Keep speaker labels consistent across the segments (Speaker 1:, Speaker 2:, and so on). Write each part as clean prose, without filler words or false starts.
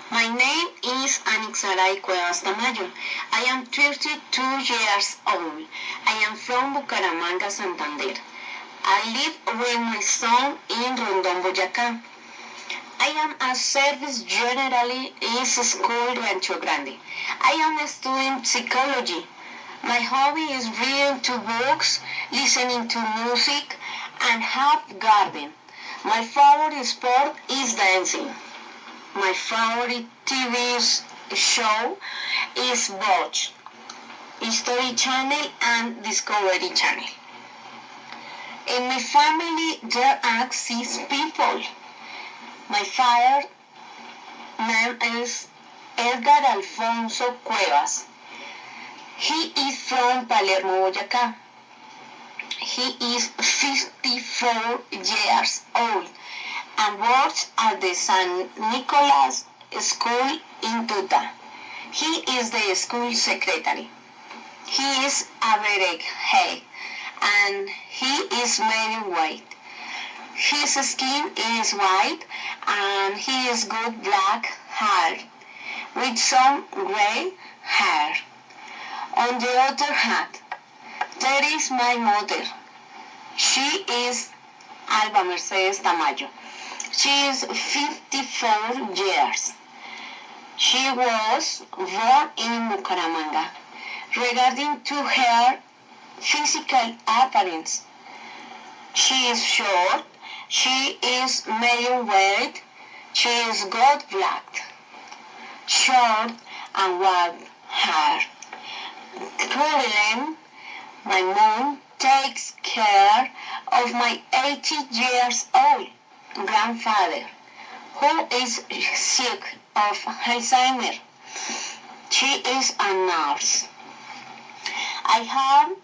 Speaker 1: My name is Anixaray Cuevas Tamayo. I am 32 years old. I am from Bucaramanga, Santander. I live with my son in Rondon, Boyacá. I am a service generally in school Rancho Grande. I am studying psychology. My hobby is reading to books, listening to music, and have garden. My favorite sport is dancing. My favorite TV show is both History Channel and Discovery Channel. In my family there are 6 people. My father name is Edgar Alfonso Cuevas. He is from Palermo, Boyacá. He is 54 years old and works at the San Nicolas School in Tuta. He is the school secretary. He is average height and he is very white. His skin is white and he is good black hair with some gray hair. On the other hand, there is my mother. She is Alba Mercedes Tamayo. She is 54 years. She was born in Bucaramanga. Regarding to her physical appearance, she is short, she is medium weight, she is got black, short and white hair. Currently, my mom takes care of my 80 years old grandfather, who is sick of Alzheimer. She is a nurse. I have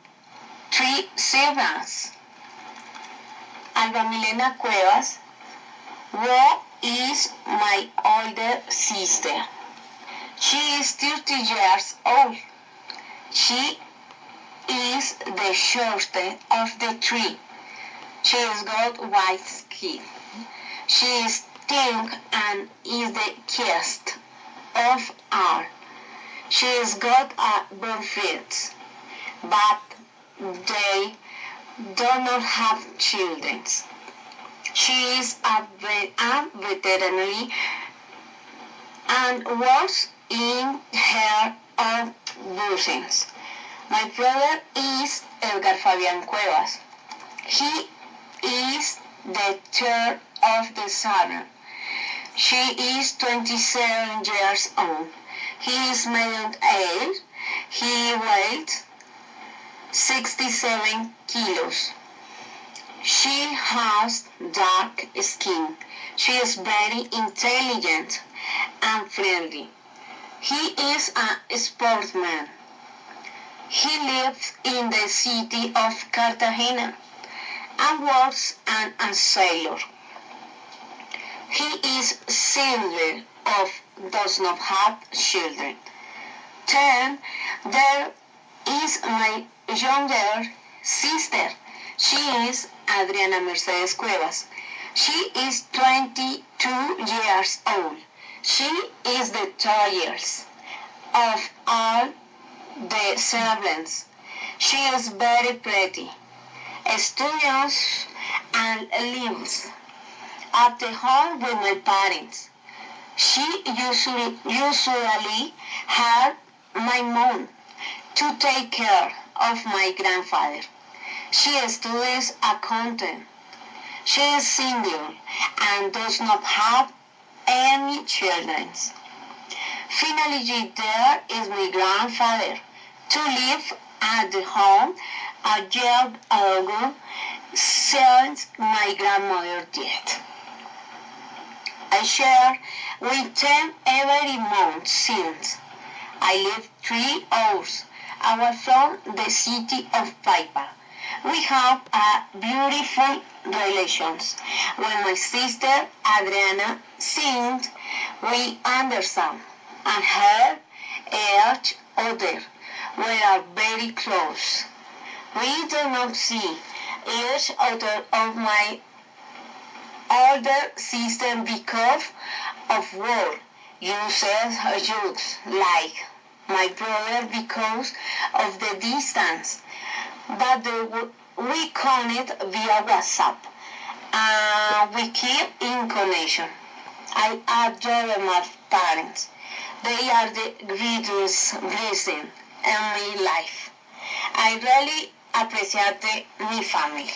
Speaker 1: 3 siblings. Alba Milena Cuevas, who is my older sister. She is 30 years old. She is the shortest of the 3. She has got white skin. She is thin and is the cutest of all. She has got a boyfriend, but they do not have children. She is a veterinary and works in her own business. My brother is Edgar Fabián Cuevas. He is the third of the 7. She is 27 years old. He is medium age. He weighs 67 kilos. She has dark skin. She is very intelligent and friendly. He is a sportsman. He lives in the city of Cartagena and works as a sailor. He is single of does not have children. Then there is my younger sister. She is Adriana Mercedes Cuevas. She is 22 years old. She is the tallest of all the siblings. She is very pretty, studious, and lives at the home with my parents. She usually had my mom to take care of my grandfather. She studies accounting. She is single and does not have any children. Finally, there is my grandfather to live at the home a year ago since my grandmother died. I share with them every month since I live 3 hours away from the city of Paipa. We have a beautiful relations. When my sister Adriana sings, we understand and help each other. We are very close. We do not see each other of my older sister because of work. uses jokes like my brother because of the distance, but we connect via WhatsApp and we keep in connection. I adore my parents. They are the greatest blessing in my life. I really appreciate my family.